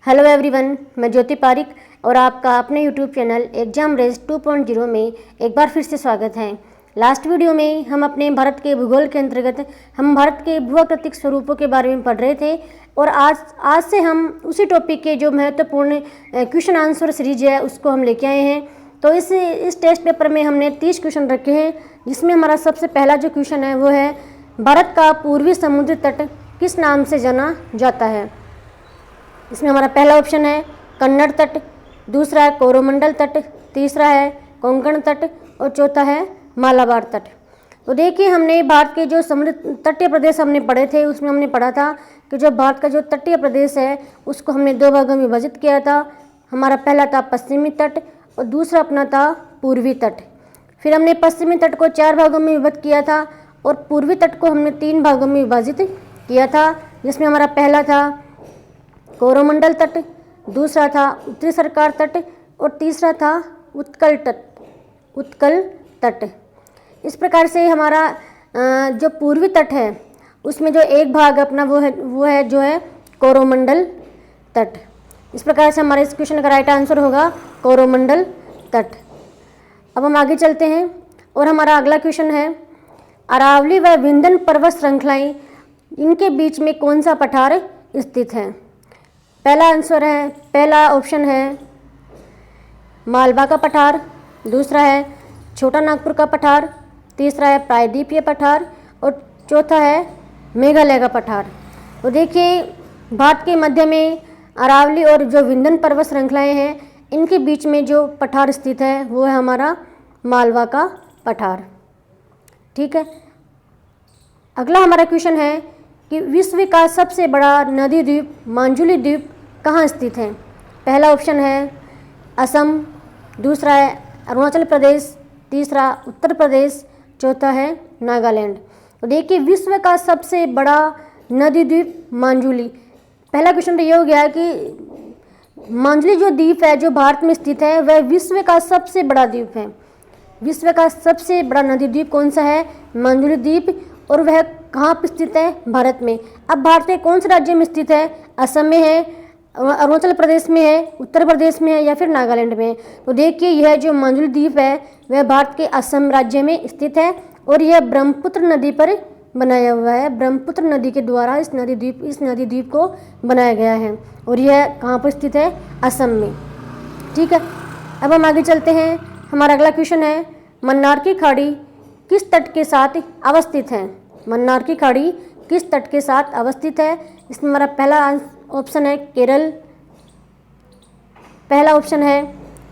Hello everyone, मैं ज्योति पारिक और आपका अपने यूट्यूब चैनल एग्जाम रेस 2.0 में एक बार फिर से स्वागत है। लास्ट वीडियो में हम अपने भारत के भूगोल के अंतर्गत हम भारत के भूआकृतिक स्वरूपों के बारे में पढ़ रहे थे और आज से हम उसी टॉपिक के जो महत्वपूर्ण क्वेश्चन आंसर सीरीज है उसको हम लेके आए हैं। तो इस टेस्ट पेपर में हमने 30 क्वेश्चन रखे हैं, जिसमें हमारा सबसे पहला जो क्वेश्चन है वो है भारत का पूर्वी समुद्री तट किस नाम से जाना जाता है। इसमें हमारा पहला ऑप्शन है कन्नड़ तट, दूसरा है कोरोमंडल तट, तीसरा है कोंकण तट और चौथा है मालाबार तट। तो देखिए, हमने भारत के जो समुद्र तटीय प्रदेश हमने पढ़े थे उसमें हमने पढ़ा था कि जो भारत का जो तटीय प्रदेश है उसको हमने दो भागों में विभाजित किया था। हमारा पहला था पश्चिमी तट और दूसरा अपना था पूर्वी तट। फिर हमने पश्चिमी तट को 4 भागों में विभाजित किया था और पूर्वी तट को हमने 3 भागों में विभाजित किया था, जिसमें हमारा पहला था कोरोमंडल तट, दूसरा था उत्तरी सरकार तट और तीसरा था उत्कल तट। इस प्रकार से हमारा जो पूर्वी तट है उसमें जो एक भाग अपना वो है जो है कोरोमंडल तट। इस प्रकार से हमारे इस क्वेश्चन का राइट आंसर होगा कोरोमंडल तट। अब हम आगे चलते हैं और हमारा अगला क्वेश्चन है अरावली व विंध्य पर्वत श्रृंखलाएं, इनके बीच में कौन सा पठार स्थित है। पहला ऑप्शन है मालवा का पठार, दूसरा है छोटा नागपुर का पठार, तीसरा है प्रायद्वीपीय पठार और चौथा है मेघालय का पठार। तो देखिए, भारत के मध्य में अरावली और जो विंध्य पर्वत श्रृंखलाएं हैं इनके बीच में जो पठार स्थित है वो है हमारा मालवा का पठार। ठीक है। अगला हमारा क्वेश्चन है कि विश्व का सबसे बड़ा नदी द्वीप मांजुली द्वीप कहाँ स्थित है। पहला ऑप्शन है असम, दूसरा है अरुणाचल प्रदेश, तीसरा उत्तर प्रदेश, चौथा है नागालैंड। तो देखिए, विश्व का सबसे बड़ा नदी द्वीप मांजुली। पहला क्वेश्चन तो ये हो गया कि मांजुली जो द्वीप है जो भारत में स्थित है वह विश्व का सबसे बड़ा द्वीप है। विश्व का सबसे बड़ा नदी द्वीप कौन सा है? मांजुली द्वीप। और वह कहाँ पर स्थित है? भारत में। अब भारत के कौन से राज्य में स्थित है? असम में है, अरुणाचल प्रदेश में है, उत्तर प्रदेश में है या फिर नागालैंड में है। तो देखिए, यह जो मांजुली द्वीप है वह भारत के असम राज्य में स्थित है और यह ब्रह्मपुत्र नदी पर बनाया हुआ है। ब्रह्मपुत्र नदी के द्वारा इस नदी द्वीप को बनाया गया है और यह कहाँ पर स्थित है? असम में। ठीक है। अब हम आगे चलते हैं। हमारा अगला क्वेश्चन है मन्नार की खाड़ी किस तट के साथ अवस्थित है। मन्नार की खाड़ी किस तट के साथ अवस्थित है? इसमें हमारा पहला ऑप्शन है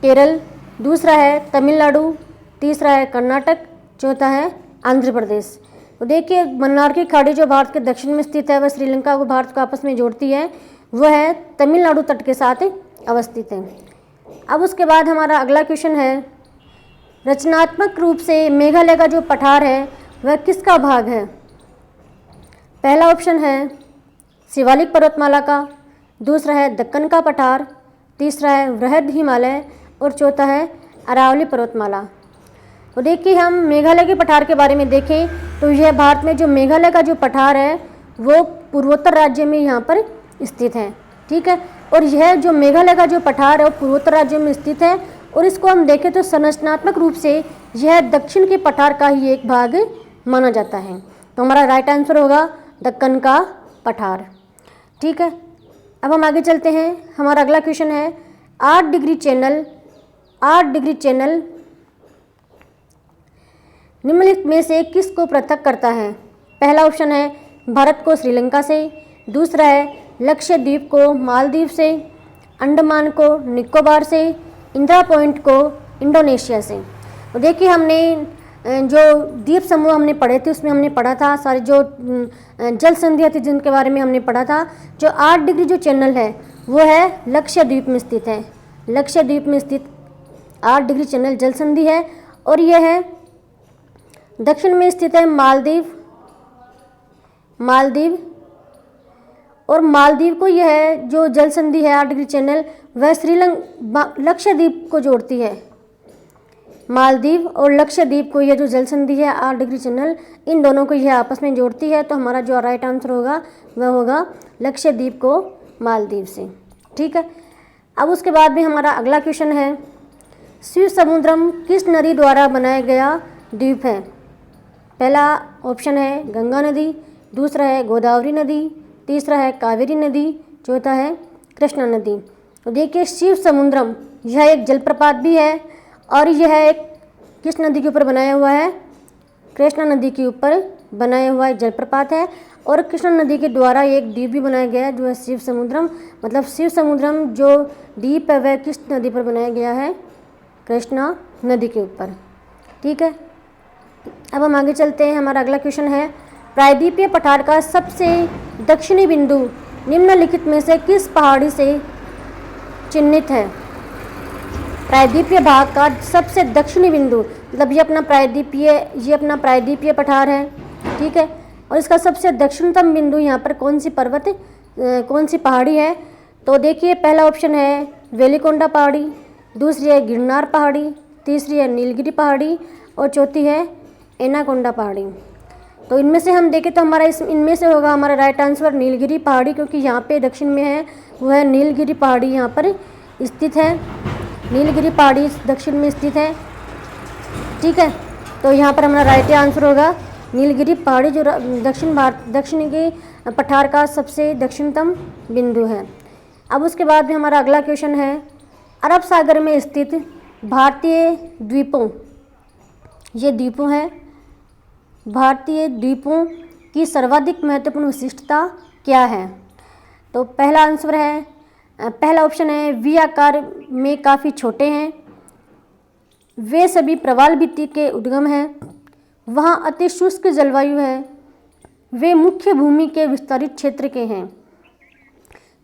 केरल, दूसरा है तमिलनाडु, तीसरा है कर्नाटक, चौथा है आंध्र प्रदेश। तो देखिए, मन्नार की खाड़ी जो भारत के दक्षिण में स्थित है वह श्रीलंका को भारत को आपस में जोड़ती है, वह है तमिलनाडु तट के साथ अवस्थित है। अब उसके बाद हमारा अगला क्वेश्चन है रचनात्मक रूप से मेघालय का जो पठार है वह किसका भाग है। पहला ऑप्शन है शिवालिक पर्वतमाला का, दूसरा है दक्कन का पठार, तीसरा है वृहद हिमालय और चौथा है अरावली पर्वतमाला। तो देखिए, हम मेघालय के पठार के बारे में देखें तो यह भारत में जो मेघालय का जो पठार है वो पूर्वोत्तर राज्य में यहाँ पर स्थित है। ठीक है। और यह जो मेघालय का जो पठार है वो पूर्वोत्तर राज्य में स्थित है और इसको हम देखें तो संरचनात्मक रूप से यह दक्षिण के पठार का ही एक भाग माना जाता है। तो हमारा राइट आंसर होगा दक्कन का पठार। ठीक है। अब हम आगे चलते हैं। हमारा अगला क्वेश्चन है 8 डिग्री चैनल निम्नलिखित में से किसको पृथक करता है। पहला ऑप्शन है भारत को श्रीलंका से, दूसरा है लक्षद्वीप को मालदीव से, अंडमान को निकोबार से, इंदिरा पॉइंट को इंडोनेशिया से। तो देखिए, हमने जो द्वीप समूह हमने पढ़े थे उसमें हमने पढ़ा था सारे जो जल संधियाँ थी जिनके बारे में हमने पढ़ा था। जो 8 डिग्री जो चैनल है वो है लक्षद्वीप में स्थित है। लक्षद्वीप में स्थित 8 डिग्री चैनल जल संधि है और यह है दक्षिण में स्थित है मालदीव और मालदीव को यह जो जल संधि है 8 डिग्री चैनल वह लक्षद्वीप को जोड़ती है। मालदीव और लक्षद्वीप को यह जो जल संधि है 8 डिग्री चैनल इन दोनों को यह आपस में जोड़ती है। तो हमारा जो राइट आंसर होगा वह होगा लक्षद्वीप को मालदीव से। ठीक है। अब उसके बाद में हमारा अगला क्वेश्चन है, शिव समुद्रम किस नदी द्वारा बनाया गया द्वीप है? पहला ऑप्शन है गंगा नदी, दूसरा है गोदावरी नदी, तीसरा है कावेरी नदी, चौथा है कृष्णा नदी। तो देखिए शिव समुद्रम यह एक जलप्रपात भी है और यह एक किस नदी के ऊपर बनाया हुआ है? कृष्णा नदी के ऊपर बनाया हुआ एक जलप्रपात है और कृष्णा नदी के द्वारा एक द्वीप भी बनाया गया है जो है शिव समुद्रम। मतलब शिव समुद्रम जो द्वीप है वह किस नदी पर बनाया गया है? कृष्णा नदी के ऊपर। ठीक है, अब हम आगे चलते हैं। हमारा अगला क्वेश्चन है, प्रायद्वीपीय पठार का सबसे दक्षिणी बिंदु निम्नलिखित में से किस पहाड़ी से चिन्हित है? प्रायद्वीपीय भाग का सबसे दक्षिणी बिंदु, मतलब ये अपना प्रायद्वीपीय पठार है। ठीक है, और इसका सबसे दक्षिणतम बिंदु यहाँ पर कौन सी पहाड़ी है? तो देखिए पहला ऑप्शन है वेलिकोंडा पहाड़ी, दूसरी है गिरनार पहाड़ी, तीसरी है नीलगिरी पहाड़ी और चौथी है एनाकोंडा पहाड़ी। तो इनमें से हम देखें तो इनमें से होगा हमारा राइट आंसर नीलगिरी पहाड़ी, क्योंकि यहाँ पे दक्षिण में है वो है नीलगिरी पहाड़ी, यहाँ पर स्थित है। नीलगिरी पहाड़ी दक्षिण में स्थित है। ठीक है, तो यहाँ पर हमारा राइट आंसर होगा नीलगिरी पहाड़ी, जो दक्षिण के पठार का सबसे दक्षिणतम बिंदु है। अब उसके बाद में हमारा अगला क्वेश्चन है, अरब सागर में स्थित भारतीय द्वीपों, ये द्वीपों हैं, भारतीय द्वीपों की सर्वाधिक महत्वपूर्ण विशिष्टता क्या है? तो पहला आंसर है, पहला ऑप्शन है वी आकार में काफ़ी छोटे हैं, वे सभी प्रवाल भित्ति के उद्गम हैं, वहाँ अति शुष्क जलवायु है, वे मुख्य भूमि के विस्तारित क्षेत्र के हैं।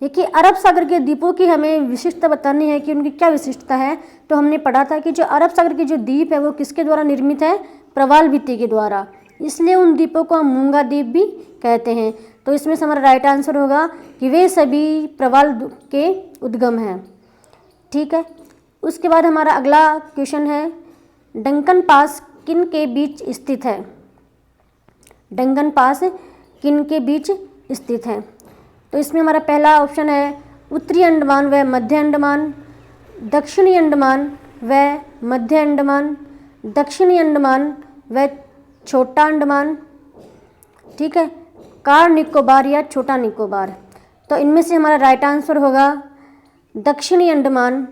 देखिए अरब सागर के द्वीपों की हमें विशिष्टता बतानी है कि उनकी क्या विशिष्टता है। तो हमने पढ़ा था कि जो अरब सागर के जो द्वीप है वो किसके द्वारा निर्मित है? प्रवाल भित्ति के द्वारा, इसलिए उन द्वीपों को हम मूंगा द्वीप भी कहते हैं। तो इसमें से हमारा राइट आंसर होगा कि वे सभी प्रवाल के उद्गम हैं। ठीक है, उसके बाद हमारा अगला क्वेश्चन है, डंकन पास किन के बीच स्थित है? डंकन पास किन के बीच स्थित है? तो इसमें हमारा पहला ऑप्शन है उत्तरी अंडमान व मध्य अंडमान, दक्षिणी अंडमान व मध्य अंडमान, दक्षिणी अंडमान व छोटा अंडमान। ठीक है, कार निकोबार या छोटा निकोबार। तो इनमें से हमारा राइट आंसर होगा दक्षिणी अंडमान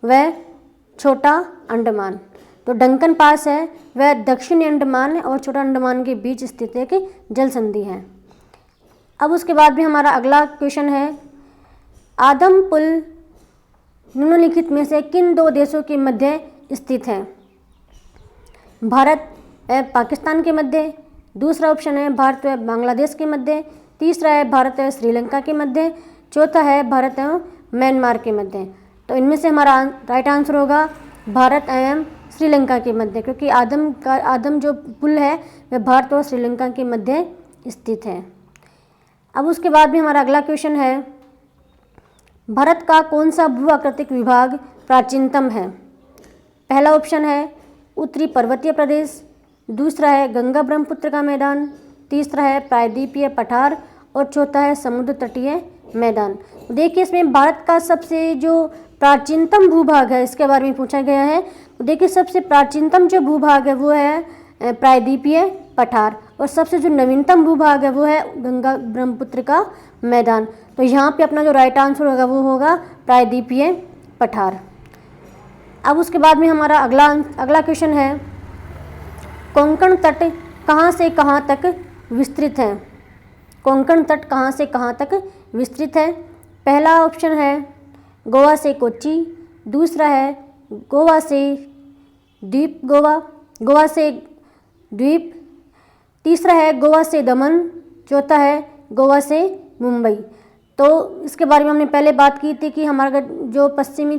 व छोटा अंडमान। तो डंकन पास है वह दक्षिणी अंडमान और छोटा अंडमान के बीच स्थित एक जल संधि है। अब उसके बाद भी हमारा अगला क्वेश्चन है, आदम पुल निम्नलिखित में से किन दो देशों के मध्य स्थित है? भारत व पाकिस्तान के मध्य, दूसरा ऑप्शन है भारत व बांग्लादेश के मध्य, तीसरा है भारत व श्रीलंका के मध्य, चौथा है भारत एवं म्यांमार के मध्य। तो इनमें से हमारा राइट आंसर होगा भारत एवं श्रीलंका के मध्य, क्योंकि आदम जो पुल है वह भारत और श्रीलंका के मध्य स्थित है। अब उसके बाद भी हमारा अगला क्वेश्चन है, भारत का कौन सा भू आकृतिक विभाग प्राचीनतम है? पहला ऑप्शन है उत्तरी पर्वतीय प्रदेश, दूसरा है गंगा ब्रह्मपुत्र का मैदान, तीसरा है प्रायद्वीपीय पठार और चौथा है समुद्र तटीय मैदान। देखिए इसमें भारत का सबसे जो प्राचीनतम भूभाग है इसके बारे में पूछा गया है। तो देखिए सबसे प्राचीनतम जो भूभाग है वो है प्रायद्वीपीय पठार और सबसे जो नवीनतम भूभाग है वो है गंगा ब्रह्मपुत्र का मैदान। तो यहाँ पे अपना जो राइट आंसर होगा वो होगा प्रायद्वीपीय पठार। अब उसके बाद में हमारा अगला क्वेश्चन है, कोंकण तट कहाँ से कहाँ तक विस्तृत है? कोंकण तट कहाँ से कहाँ तक विस्तृत है? पहला ऑप्शन है गोवा से कोच्चि, दूसरा है गोवा से द्वीप, तीसरा है गोवा से दमन, चौथा है गोवा से मुंबई। तो इसके बारे में हमने पहले बात की थी कि हमारा जो पश्चिमी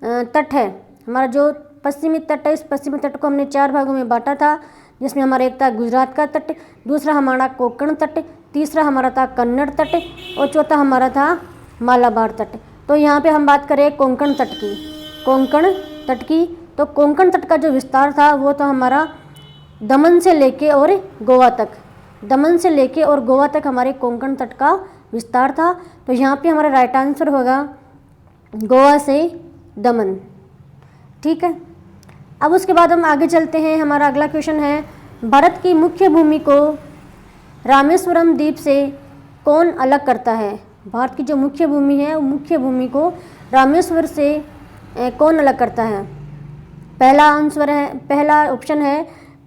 तट है, हमारा जो पश्चिमी तट है, इस पश्चिमी तट को हमने 4 भागों में बांटा था, जिसमें हमारा एक था गुजरात का तट, दूसरा हमारा कोंकण तट, तीसरा हमारा था कन्नड़ तट और चौथा हमारा था मालाबार तट। तो यहाँ पे हम बात करें कोंकण तट की, तो कोंकण तट का जो विस्तार था वो था हमारा दमन से लेके और गोवा तक। दमन से लेके और गोवा तक हमारे कोंकण तट का विस्तार था। तो यहाँ पे हमारा राइट आंसर होगा गोवा से दमन। ठीक है, अब उसके बाद हम आगे चलते हैं। हमारा अगला क्वेश्चन है, भारत की मुख्य भूमि को रामेश्वरम द्वीप से कौन अलग करता है? भारत की जो मुख्य भूमि है, वो मुख्य भूमि को रामेश्वर से कौन अलग करता है? पहला ऑप्शन है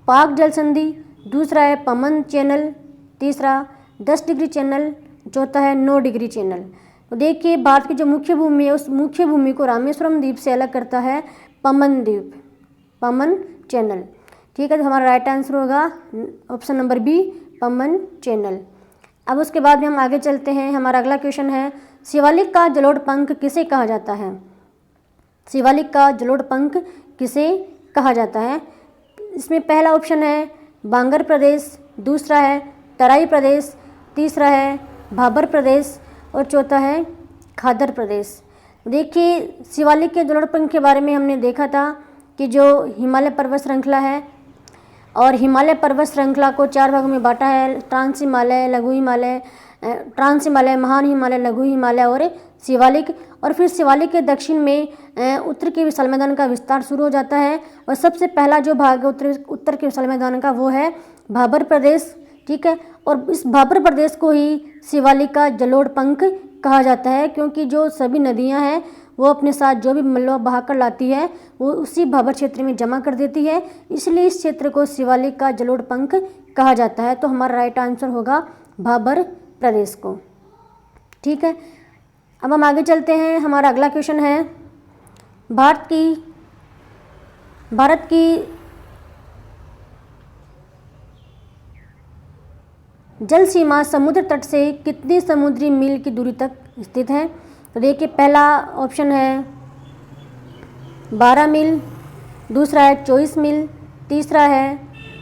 पाक जल संधि, दूसरा है पमन चैनल, तीसरा 10 डिग्री चैनल, चौथा है 9 डिग्री चैनल। तो देखिए, भारत की जो मुख्य भूमि है, उस मुख्य भूमि को रामेश्वरम द्वीप से अलग करता है पमन द्वीप, पमन चैनल। ठीक है, तो हमारा राइट आंसर होगा ऑप्शन नंबर बी, पमन चैनल। अब उसके बाद में हम आगे चलते हैं। हमारा अगला क्वेश्चन है, शिवालिक का जलोढ़ पंख किसे कहा जाता है? शिवालिक का जलोढ़ पंख किसे कहा जाता है? इसमें पहला ऑप्शन है बांगर प्रदेश, दूसरा है तराई प्रदेश, तीसरा है भाबर प्रदेश और चौथा है खादर प्रदेश। देखिए, शिवालिक के जलोढ़ पंख के बारे में हमने देखा था कि जो हिमालय पर्वत श्रृंखला है, और हिमालय पर्वत श्रृंखला को 4 भागों में बांटा है, ट्रांस हिमालय, लघु हिमालय, ट्रांस हिमालय, महान हिमालय, लघु हिमालय और शिवालिक। और फिर शिवालिक के दक्षिण में उत्तर के विशाल मैदान का विस्तार शुरू हो जाता है, और सबसे पहला जो भाग है उत्तर के विशाल मैदान का, वो है भाबर प्रदेश। ठीक है, और इस भाबर प्रदेश को ही शिवालिक का जलोढ़ पंख कहा जाता है, क्योंकि जो सभी नदियां हैं वो अपने साथ जो भी मलबा बहा कर लाती है वो उसी भाबर क्षेत्र में जमा कर देती है, इसलिए इस क्षेत्र को शिवालिक का जलोढ़ पंख कहा जाता है। तो हमारा राइट आंसर होगा भाबर प्रदेश को। ठीक है, अब हम आगे चलते हैं। हमारा अगला क्वेश्चन है, भारत की जल सीमा समुद्र तट से कितनी समुद्री मील की दूरी तक स्थित है? तो देखिए, पहला ऑप्शन है 12 मील, दूसरा है 24 मील, तीसरा है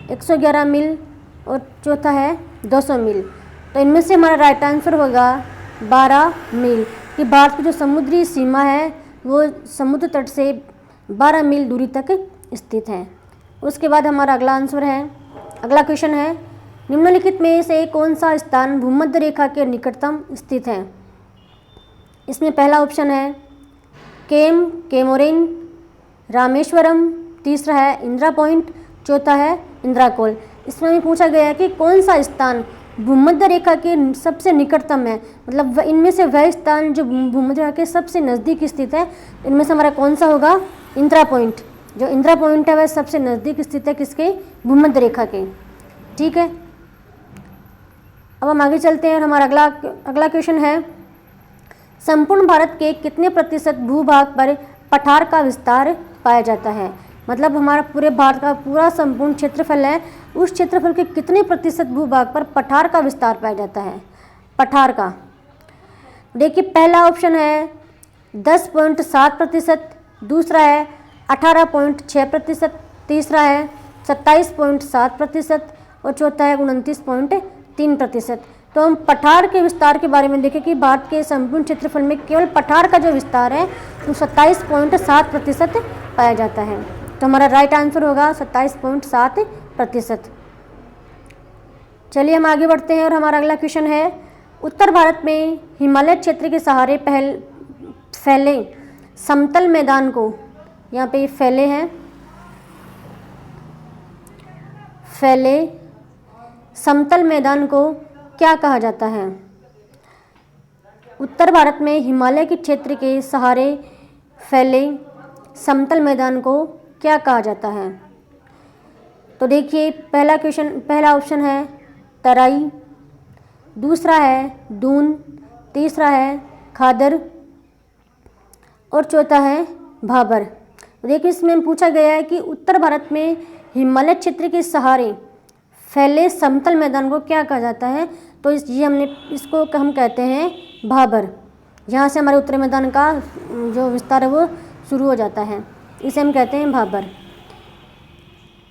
111 मील और चौथा है 200 मील। तो इनमें से हमारा राइट आंसर होगा 12 मील, कि भारत की जो समुद्री सीमा है वो समुद्र तट से 12 मील दूरी तक स्थित है। उसके बाद हमारा अगला क्वेश्चन है, निम्नलिखित में से कौन सा स्थान भूमध्य रेखा के निकटतम स्थित है? इसमें पहला ऑप्शन है केमोरेन, रामेश्वरम, तीसरा है इंदिरा पॉइंट, चौथा है इंदिरा कोल। इसमें भी पूछा गया है कि कौन सा स्थान भूमध्य रेखा के सबसे निकटतम है, मतलब इनमें से वह स्थान जो भूमध्य रेखा के सबसे नज़दीक स्थित है। इनमें से हमारा कौन सा होगा? इंदिरा पॉइंट। जो इंदिरा पॉइंट है वह सबसे नज़दीक स्थित है किसके? भूमध्य रेखा के। ठीक है, अब हम आगे चलते हैं और हमारा अगला क्वेश्चन है, संपूर्ण भारत के कितने प्रतिशत भूभाग पर पठार का विस्तार पाया जाता है? मतलब हमारा पूरे भारत का पूरा संपूर्ण क्षेत्रफल है, उस क्षेत्रफल के कितने प्रतिशत भूभाग पर पठार का विस्तार पाया जाता है? पठार का देखिए, पहला ऑप्शन है 10.7%, दूसरा है 18.6%, तीसरा है 27.7% और चौथा है 29.3%। तो हम पठार के विस्तार के बारे में देखें कि भारत के संपूर्ण क्षेत्रफल में केवल पठार का जो विस्तार है वो 27.7% पाया जाता है। तो हमारा राइट आंसर होगा 27.7%। चलिए हम आगे बढ़ते हैं और हमारा अगला क्वेश्चन है, उत्तर भारत में हिमालय क्षेत्र के सहारे फैले समतल मैदान को, यहाँ पे फैले हैं, फैले समतल मैदान को क्या कहा जाता है? उत्तर भारत में हिमालय के क्षेत्र के सहारे फैले समतल मैदान को क्या कहा जाता है? तो देखिए, पहला ऑप्शन है तराई, दूसरा है दून, तीसरा है खादर और चौथा है भाबर। देखिए, इसमें पूछा गया है कि उत्तर भारत में हिमालय क्षेत्र के सहारे फैले समतल मैदान को क्या कहा जाता है? तो इसको हम कहते हैं भाबर। यहाँ से हमारे उत्तरी मैदान का जो विस्तार है वो शुरू हो जाता है, इसे हम कहते हैं भाबर।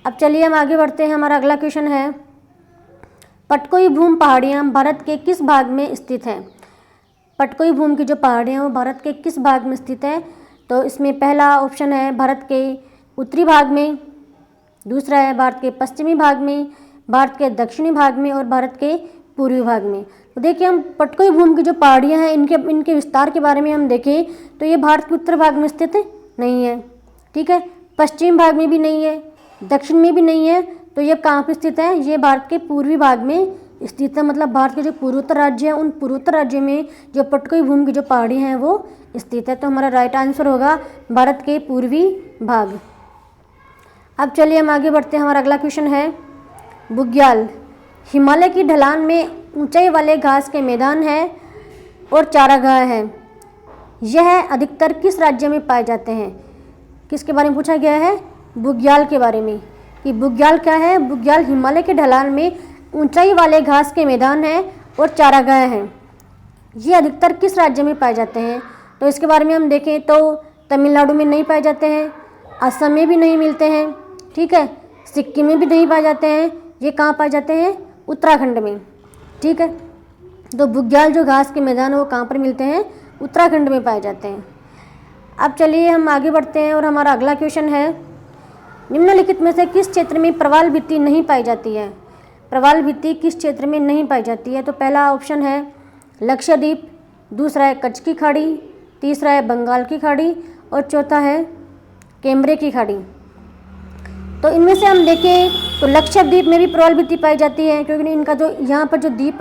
अब चलिए हम आगे बढ़ते हैं। हमारा अगला क्वेश्चन है, पटकोई भूम पहाड़ियाँ भारत के किस भाग में स्थित हैं? पटकोई भूम की जो पहाड़ियाँ वो भारत के किस भाग में स्थित है? तो इसमें पहला ऑप्शन है भारत के उत्तरी भाग में, दूसरा है भारत के पश्चिमी भाग में, भारत के दक्षिणी भाग में और भारत के पूर्वी भाग में। तो देखिए हम पटकोई भूमि की जो पहाड़ियाँ हैं इनके विस्तार के बारे में हम देखें तो ये भारत के उत्तर भाग में स्थित नहीं है, ठीक है, पश्चिम भाग में भी नहीं है, दक्षिण में भी नहीं है, तो ये कहाँ पे स्थित है, ये भारत के पूर्वी भाग में स्थित है। मतलब भारत के जो पूर्वोत्तर राज्य हैं उन पूर्वोत्तर राज्य में जो पटकोई भूमि की जो पहाड़ियाँ हैं वो स्थित है। तो हमारा राइट आंसर होगा भारत के पूर्वी भाग। अब चलिए हम आगे बढ़ते हैं। हमारा अगला क्वेश्चन है बुग्याल। हिमालय की ढलान में ऊंचाई वाले घास के मैदान है और चारागाह है। यह अधिकतर किस राज्य में पाए जाते हैं? किसके बारे में पूछा गया है? बुग्याल के बारे में, कि बुग्याल क्या है? बुग्याल हिमालय के ढलान में ऊंचाई वाले घास के मैदान है और चारागाह हैं। ये अधिकतर किस राज्य में पाए जाते हैं? तो इसके बारे में हम देखें तो तमिलनाडु में नहीं पाए जाते हैं, असम में भी नहीं मिलते हैं, ठीक है, सिक्किम में भी नहीं पाए जाते हैं। ये कहाँ पाए जाते हैं? उत्तराखंड में, ठीक है। तो बुग्याल जो घास के मैदान है वो कहाँ पर मिलते हैं? उत्तराखंड में पाए जाते हैं। अब चलिए हम आगे बढ़ते हैं और हमारा अगला क्वेश्चन है निम्नलिखित में से किस क्षेत्र में प्रवाल भित्ति नहीं पाई जाती है? प्रवाल भित्ति किस क्षेत्र में नहीं पाई जाती है? तो पहला ऑप्शन है लक्षद्वीप, दूसरा है कच्छ की खाड़ी, तीसरा है बंगाल की खाड़ी और चौथा है कैमरे की खाड़ी। तो इनमें से हम देखें तो लक्षद्वीप में भी प्रवाल भित्ति पाई जाती है, क्योंकि इनका जो यहाँ पर जो द्वीप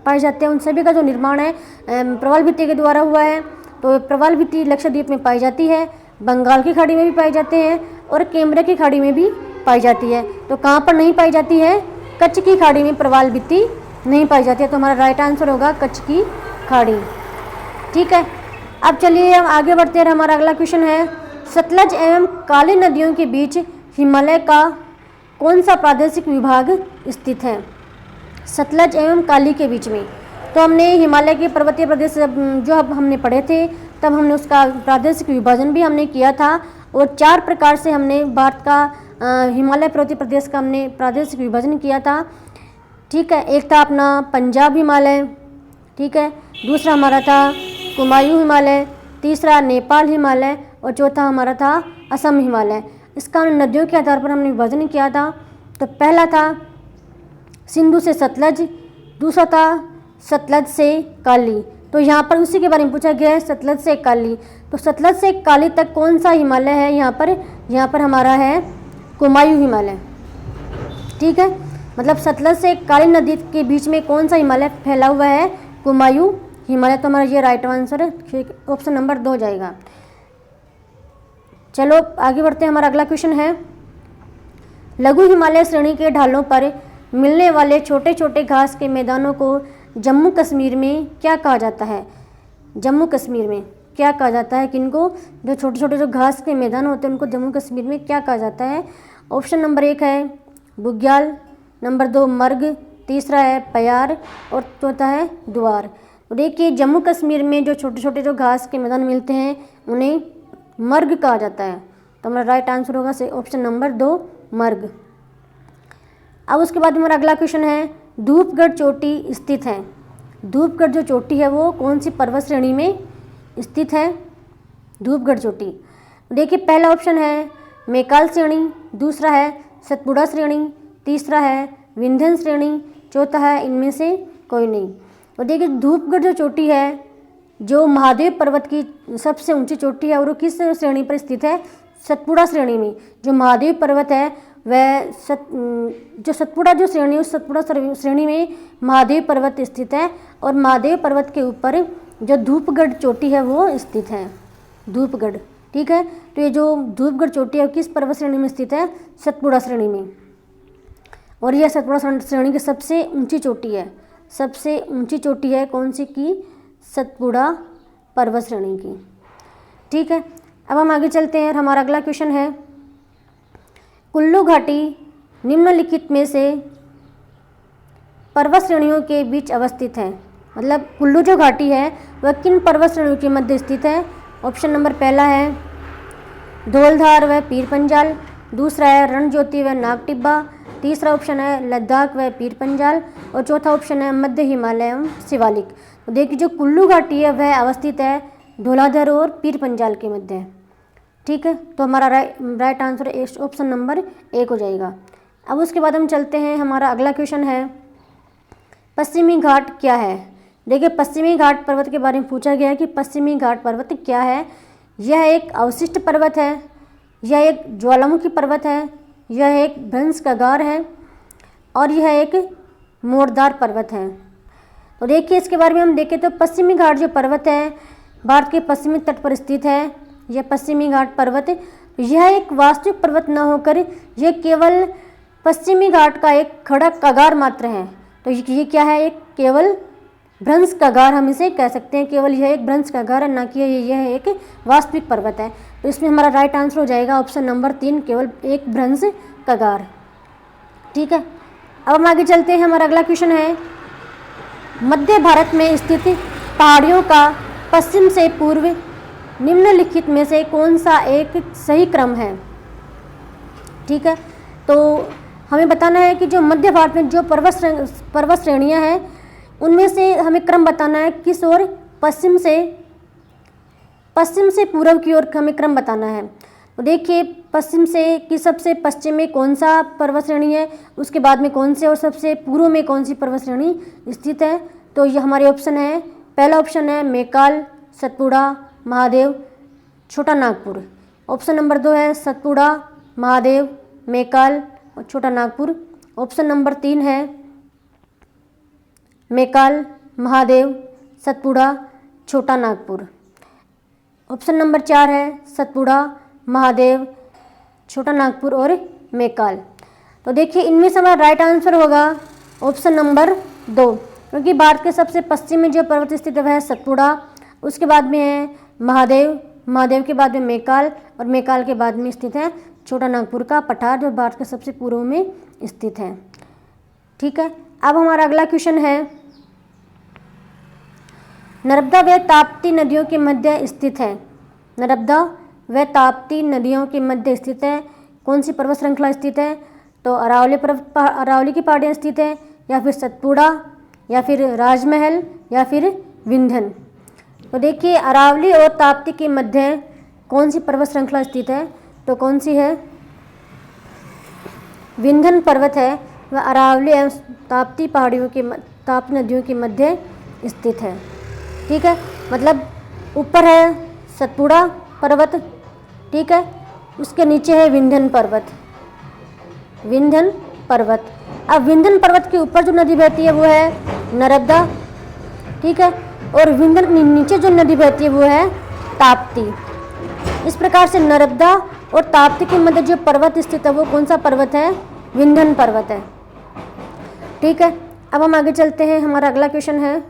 पाए जाते हैं उन सभी का जो निर्माण है प्रवाल भित्ति के द्वारा हुआ है। तो प्रवाल भित्ति लक्षद्वीप में पाई जाती है, बंगाल की खाड़ी में भी पाए जाते हैं और कैमरे की खाड़ी में भी पाई जाती है। तो कहाँ पर नहीं पाई जाती है? कच्छ की खाड़ी में प्रवाल भित्ति नहीं पाई जाती है। तो हमारा राइट आंसर होगा कच्छ की खाड़ी, ठीक है। अब चलिए हम आगे बढ़ते हैं। हमारा अगला क्वेश्चन है सतलज एवं काली नदियों के बीच हिमालय का कौन सा प्रादेशिक विभाग स्थित है? सतलज एवं काली के बीच में। तो हमने हिमालय के पर्वतीय प्रदेश जो अब हमने पढ़े थे तब हमने उसका प्रादेशिक विभाजन भी हमने किया था और 4 प्रकार से हमने भारत का हिमालय पर्वतीय प्रदेश का हमने प्रादेशिक विभाजन किया था, ठीक है। एक था अपना पंजाब हिमालय, ठीक है, दूसरा हमारा था कुमायूं हिमालय, तीसरा नेपाल हिमालय और चौथा हमारा था असम हिमालय। इसका नदियों के आधार पर हमने विभाजन किया था। तो पहला था सिंधु से सतलज, दूसरा था सतलज से काली। तो यहाँ पर उसी के बारे में पूछा गया है, सतलज से काली। तो सतलज से काली तक कौन सा हिमालय है? यहाँ पर हमारा है कुमायूं हिमालय, ठीक है। मतलब सतलज से काली नदी के बीच में कौन सा हिमालय फैला हुआ है? कुमायूं हिमालय। तो हमारा ये राइट आंसर है, ऑप्शन नंबर 2 जाएगा। चलो आगे बढ़ते हैं। हमारा अगला क्वेश्चन है लघु हिमालय श्रेणी के ढालों पर मिलने वाले छोटे छोटे घास के मैदानों को जम्मू कश्मीर में क्या कहा जाता है? जम्मू कश्मीर में क्या कहा जाता है? किनको? जो छोटे छोटे जो घास के मैदान होते हैं उनको जम्मू कश्मीर में क्या कहा जाता है? ऑप्शन नंबर 1 है बुग्याल, नंबर 2 मर्ग, तीसरा है पयार और चौथा है द्वार। तो देखिए जम्मू कश्मीर में जो छोटे छोटे जो घास के मैदान मिलते हैं उन्हें मर्ग कहा जाता है। तो हमारा राइट आंसर होगा से ऑप्शन नंबर 2 मर्ग। अब उसके बाद हमारा अगला क्वेश्चन है धूपगढ़ चोटी स्थित है। धूपगढ़ जो चोटी है वो कौन सी पर्वत श्रेणी में स्थित है? धूपगढ़ चोटी। देखिए पहला ऑप्शन है मैकाल श्रेणी, दूसरा है सतपुड़ा श्रेणी, तीसरा है विंध्यन श्रेणी, चौथा है इनमें से कोई नहीं। और देखिए धूपगढ़ जो चोटी है जो महादेव पर्वत की सबसे ऊंची चोटी है और वो किस श्रेणी पर स्थित है? सतपुड़ा श्रेणी में। जो महादेव पर्वत है वह जो सतपुड़ा जो श्रेणी है उस सतपुड़ा श्रेणी में महादेव पर्वत स्थित है और महादेव पर्वत के ऊपर जो धूपगढ़ चोटी है वो स्थित है, धूपगढ़, ठीक है। तो ये जो धूपगढ़ चोटी है किस पर्वत श्रेणी में स्थित है? सतपुड़ा श्रेणी में। और यह सतपुड़ा श्रेणी की सबसे ऊंची चोटी है, सबसे ऊंची चोटी है कौन सी की? सतपुड़ा पर्वत श्रेणी की, ठीक है। अब हम आगे चलते हैं। हमारा अगला क्वेश्चन है कुल्लू घाटी निम्नलिखित में से पर्वत श्रेणियों के बीच अवस्थित है। मतलब कुल्लू जो घाटी है वह किन पर्वत श्रेणियों के मध्य स्थित है? ऑप्शन नंबर पहला है धौलधार व पीर पंजाल, दूसरा है रणज्योति व नागटिब्बा, तीसरा ऑप्शन है लद्दाख व पीर पंजाल और चौथा ऑप्शन है मध्य हिमालय एवं शिवालिक। तो देखिए जो कुल्लू घाटी है वह अवस्थित है धौलाधार और पीर पंजाल के मध्य, ठीक है। तो हमारा राइट आंसर ऑप्शन नंबर 1 हो जाएगा। अब उसके बाद हम चलते हैं, हमारा अगला क्वेश्चन है पश्चिमी घाट क्या है। देखिए पश्चिमी घाट पर्वत के बारे में पूछा गया है कि पश्चिमी घाट पर्वत क्या है। यह एक अवशिष्ट पर्वत है, यह एक ज्वालामुखी पर्वत है, यह एक भ्रंश कगार है और यह एक मोड़दार पर्वत है। तो देखिए इसके बारे में हम देखें तो पश्चिमी घाट जो पर्वत है भारत के पश्चिमी तट पर स्थित है। यह पश्चिमी घाट पर्वत यह एक वास्तविक पर्वत न होकर यह केवल पश्चिमी घाट का एक खड़ा कगार मात्र है। तो ये क्या है, एक केवल भ्रंश कगार हम इसे कह सकते हैं, केवल यह एक भ्रंश कगार है, ना कि यह एक वास्तविक पर्वत है। तो इसमें हमारा राइट आंसर हो जाएगा ऑप्शन नंबर 3, केवल एक भ्रंश कगार। ठीक है, अब हम आगे चलते हैं। हमारा अगला क्वेश्चन है मध्य भारत में स्थित पहाड़ियों का पश्चिम से पूर्व निम्नलिखित में से कौन सा एक सही क्रम है। ठीक है, तो हमें बताना है कि जो मध्य भारत में जो पर्वत श्रेणियां हैं उनमें से हमें क्रम बताना है, किस ओर, पश्चिम से पूर्व की ओर हमें क्रम बताना है। तो देखिए पश्चिम से कि सबसे पश्चिम में कौन सा पर्वत श्रेणी है, उसके बाद में कौन से, और सबसे पूर्व में कौन सी पर्वत श्रेणी स्थित है। तो ये हमारे ऑप्शन है, पहला ऑप्शन है मैकाल, सतपुड़ा, महादेव, छोटा नागपुर। ऑप्शन नंबर 2 है सतपुड़ा, महादेव, मैकाल और छोटा नागपुर। ऑप्शन नंबर 3 है मैकाल, महादेव, सतपुड़ा, छोटा नागपुर। ऑप्शन नंबर 4 है सतपुड़ा, महादेव, छोटा नागपुर और मैकाल। तो देखिए इनमें से हमारा राइट आंसर होगा ऑप्शन नंबर 2, क्योंकि भारत के सबसे पश्चिम में जो पर्वत स्थित है वह है सतपुड़ा, उसके बाद में है महादेव, महादेव के बाद में मैकाल और मैकाल के बाद में स्थित है छोटा नागपुर का पठार जो भारत के सबसे पूर्व में स्थित है। ठीक है, अब हमारा अगला क्वेश्चन है नर्मदा व ताप्ती नदियों के मध्य स्थित है। नर्मदा व ताप्ती नदियों के मध्य स्थित है कौन सी पर्वत श्रृंखला स्थित है। तो अरावली की पहाड़ियाँ स्थित है, या फिर सतपुड़ा, या फिर राजमहल, या फिर विंध्यन। तो देखिए अरावली और ताप्ती के मध्य कौन सी पर्वत श्रृंखला स्थित है, तो कौन सी है, विंध्यन पर्वत है, वह अरावली एवं ताप्ती पहाड़ियों के ताप्ती नदियों के मध्य स्थित है। ठीक है, मतलब ऊपर है सतपुड़ा पर्वत, ठीक है, उसके नीचे है विंध्यन पर्वत, विंध्यन पर्वत। अब विंध्यन पर्वत के ऊपर जो नदी बहती है वो है नर्मदा, ठीक है, और विंध्यन के नीचे जो नदी बहती है वो है ताप्ती। इस प्रकार से नर्मदा और ताप्ती के मध्य जो पर्वत स्थित है वो कौन सा पर्वत है, विंध्यन पर्वत है। ठीक है, अब हम आगे चलते हैं। हमारा अगला क्वेश्चन है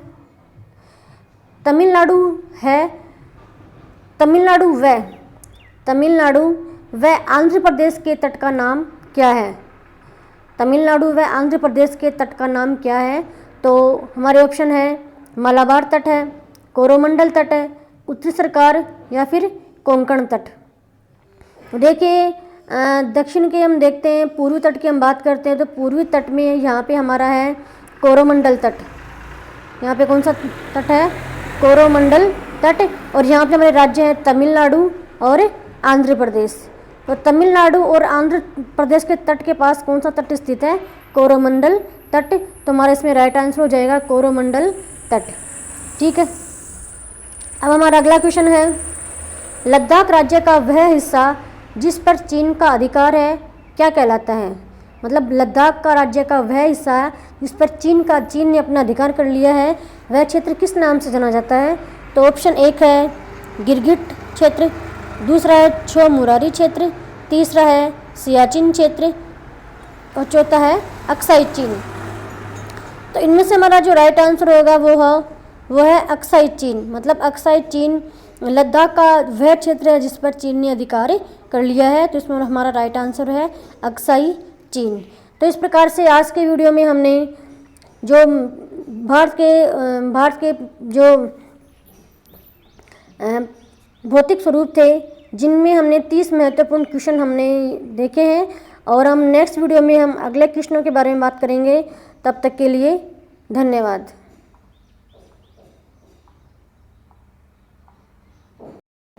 तमिलनाडु व आंध्र प्रदेश के तट का नाम क्या है। तमिलनाडु व आंध्र प्रदेश के तट का नाम क्या है। तो हमारे ऑप्शन है मलाबार तट है, कोरोमंडल तट है, उत्तरी सरकार, या फिर कोंकण तट। देखिए दक्षिण के हम देखते हैं, पूर्वी तट की हम बात करते हैं तो पूर्वी तट में यहाँ पे हमारा है कोरोमंडल तट। यहाँ पे कौन सा तट है, कोरोमंडल तट। और यहाँ पे हमारे राज्य हैं तमिलनाडु और आंध्र प्रदेश। तो तमिलनाडु और आंध्र प्रदेश के तट के पास कौन सा तट स्थित है, कोरोमंडल तट। तो हमारा इसमें राइट आंसर हो जाएगा कोरोमंडल तट। ठीक है, अब हमारा अगला क्वेश्चन है लद्दाख राज्य का वह हिस्सा जिस पर चीन का अधिकार है क्या कहलाता है। मतलब लद्दाख का राज्य का वह हिस्सा जिस पर चीन ने अपना अधिकार कर लिया है वह क्षेत्र किस नाम से जाना जाता है। तो ऑप्शन 1 है गिरगिट क्षेत्र, दूसरा है छो मुरारी क्षेत्र, तीसरा है सियाचिन क्षेत्र और चौथा है अक्साई चीन। तो इनमें से हमारा जो राइट आंसर होगा वो है अक्साई चीन। मतलब अक्साई चीन लद्दाख का वह क्षेत्र है जिस पर चीन ने अधिकार कर लिया है। तो इसमें हमारा राइट आंसर है अक्साई चीन। तो इस प्रकार से आज के वीडियो में हमने जो भारत के जो भौतिक स्वरूप थे जिनमें हमने 30 महत्वपूर्ण क्वेश्चन हमने देखे हैं, और हम नेक्स्ट वीडियो में हम अगले क्वेश्चनों के बारे में बात करेंगे। तब तक के लिए धन्यवाद।